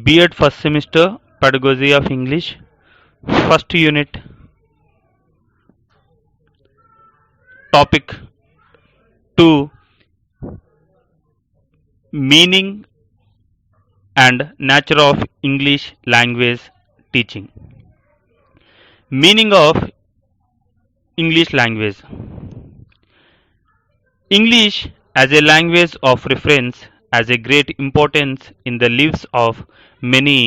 B.Ed first semester Pedagogy of English, first unit, topic 2, meaning and nature of English language teaching. Meaning of English language. English as a language of reference has a great importance in the lives of many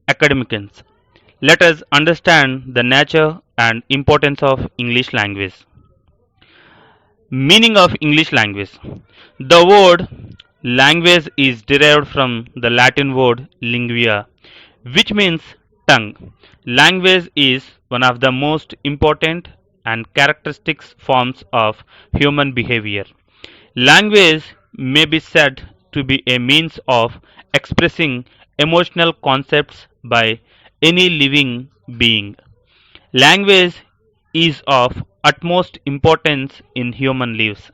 academicians. Let us understand the nature and importance of English language. Meaning of English language. The word language is derived from the Latin word lingua, which means tongue. Language is one of the most important and characteristic forms of human behavior. Language may be said to be a means of expressing emotional concepts by any living being. Language is of utmost importance in human lives.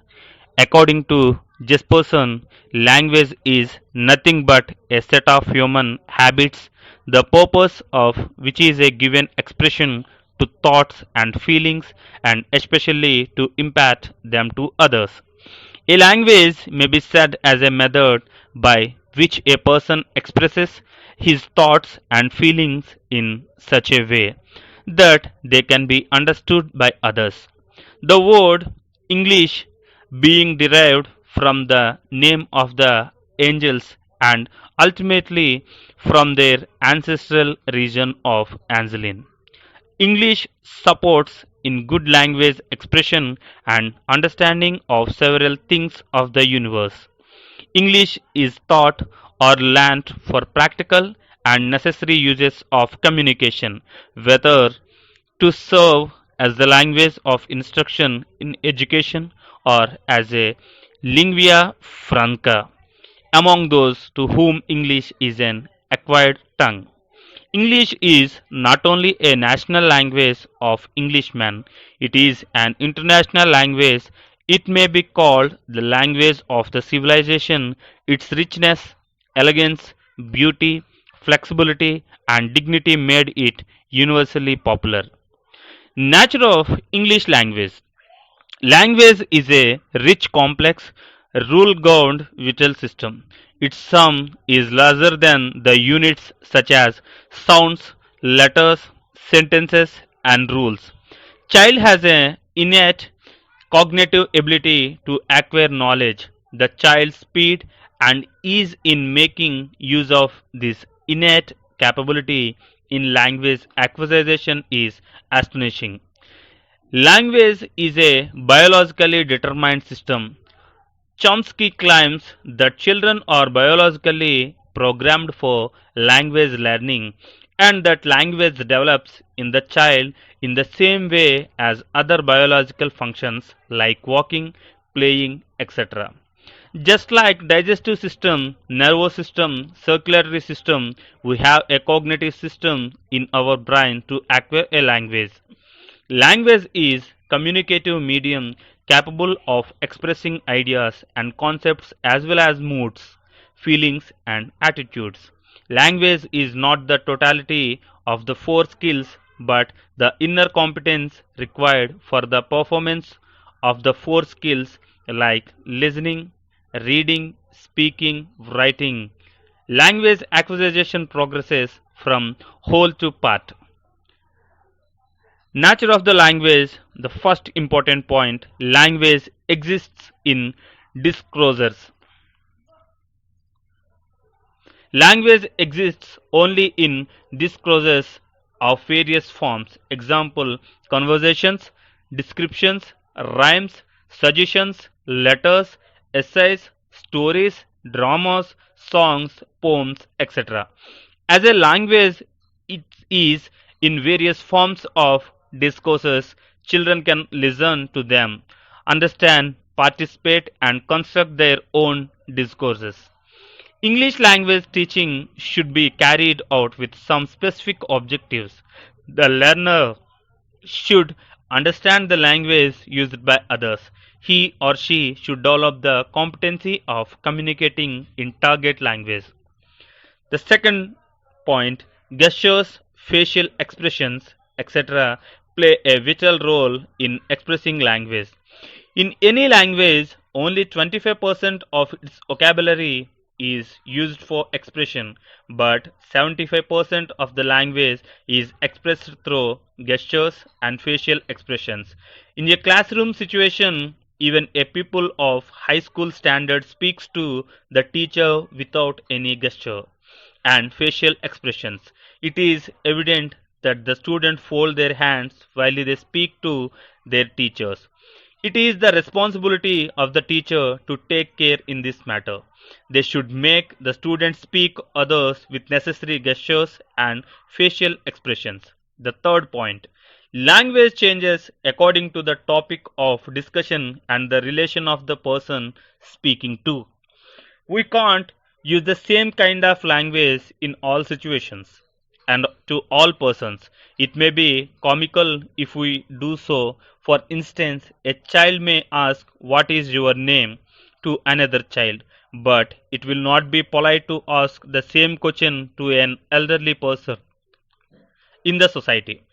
According to Jesperson, language is nothing but a set of human habits, the purpose of which is a given expression to thoughts and feelings, and especially to impart them to others. A language may be said as a method by which a person expresses his thoughts and feelings in such a way that they can be understood by others. The word English being derived from the name of the angels and ultimately from their ancestral region of Anzalin. English supports in good language expression and understanding of several things of the universe. English is taught or learnt for practical and necessary uses of communication, whether to serve as the language of instruction in education or as a lingua franca among those to whom English is an acquired tongue. English is not only a national language of Englishmen, it is an international language. It may be called the language of the civilization. Its richness, elegance, beauty, flexibility, and dignity made it universally popular. Nature of English language. Language is a rich, complex, rule-governed visual system. Its sum is larger than the units such as sounds, letters, sentences, and rules. Child has an innate cognitive ability to acquire knowledge. The child's speed and ease in making use of this innate capability in language acquisition is astonishing. Language is a biologically determined system. Chomsky claims that children are biologically programmed for language learning and that language develops in the child in the same way as other biological functions like walking, playing, etc. Just like digestive system, nervous system, circulatory system, we have a cognitive system in our brain to acquire a language. Language is communicative medium capable of expressing ideas and concepts as well as moods, feelings and attitudes. Language is not the totality of the four skills but the inner competence required for the performance of the four skills like listening, reading, speaking, writing. Language acquisition progresses from whole to part. Nature of the language. The first important point, language exists in discourses. Language exists only in discourses of various forms. Example, conversations, descriptions, rhymes, suggestions, letters, essays, stories, dramas, songs, poems, etc. As a language, it is in various forms of discourses. Children can listen to them, understand, participate, and construct their own discourses. English language teaching should be carried out with some specific objectives. The learner should understand the language used by others. He or she should develop the competency of communicating in target language. The second point, gestures, facial expressions, etc., play a vital role in expressing language. In any language, only 25% of its vocabulary is used for expression, but 75% of the language is expressed through gestures and facial expressions. In a classroom situation, even a pupil of high school standard speaks to the teacher without any gesture and facial expressions. It is evident that the students fold their hands while they speak to their teachers. It is the responsibility of the teacher to take care in this matter. They should make the students speak others with necessary gestures and facial expressions. The third point, language changes according to the topic of discussion and the relation of the person speaking to. We can't use the same kind of language in all situations and to all persons. It may be comical if we do so. For instance, a child may ask, "What is your name?" to another child, but it will not be polite to ask the same question to an elderly person in the society.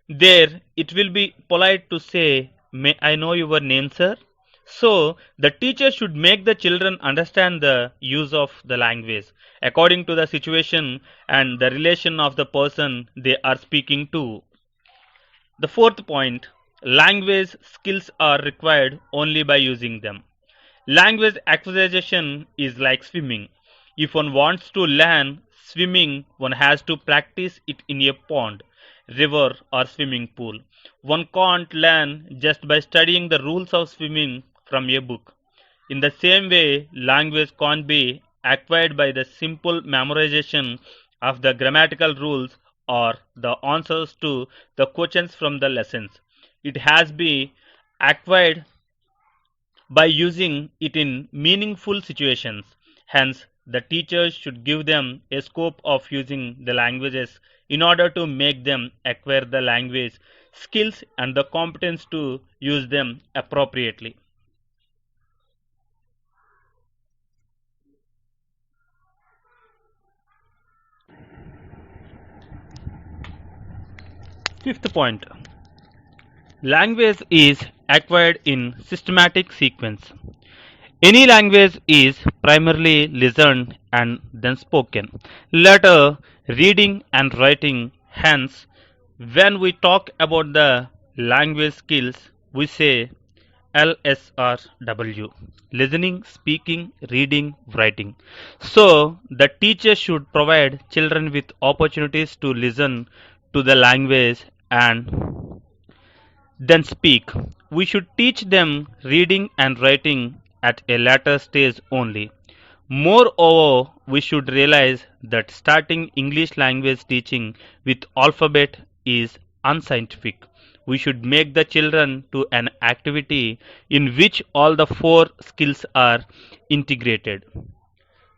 There, it will be polite to say, "May I know your name, sir?" So, the teacher should make the children understand the use of the language according to the situation and the relation of the person they are speaking to. The fourth point, language skills are required only by using them. Language acquisition is like swimming. If one wants to learn swimming, one has to practice it in a pond, river, or swimming pool. One can't learn just by studying the rules of swimming from a book. In the same way, language can't be acquired by the simple memorization of the grammatical rules or the answers to the questions from the lessons. It has been acquired by using it in meaningful situations. Hence, the teachers should give them a scope of using the languages in order to make them acquire the language skills and the competence to use them appropriately. Fifth point, language is acquired in systematic sequence. Any language is primarily listened and then spoken. Later, reading and writing. Hence, when we talk about the language skills, we say LSRW, listening, speaking, reading, writing. So, the teacher should provide children with opportunities to listen to the language and then speak. We should teach them reading and writing at a later stage only. Moreover, we should realize that starting English language teaching with alphabet is unscientific. We should make the children to an activity in which all the four skills are integrated.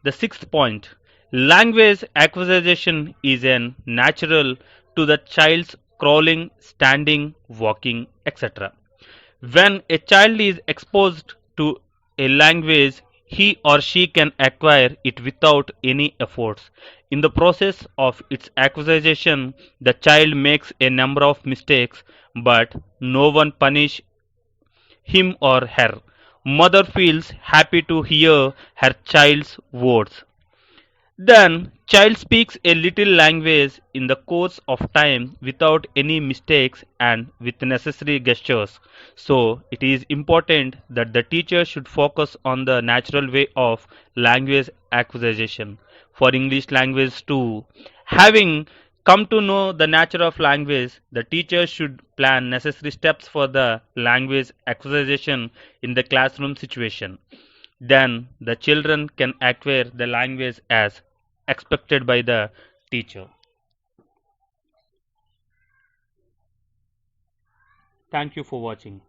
The sixth point, language acquisition is an natural to the child's crawling, standing, walking, etc. When a child is exposed to a language, he or she can acquire it without any efforts. In the process of its acquisition, the child makes a number of mistakes, but no one punish him or her. Mother feels happy to hear her child's words. Then, child speaks a little language in the course of time without any mistakes and with necessary gestures. So, it is important that the teacher should focus on the natural way of language acquisition. For English language too, having come to know the nature of language, the teacher should plan necessary steps for the language acquisition in the classroom situation. Then the children can acquire the language as expected by the teacher. Thank you for watching.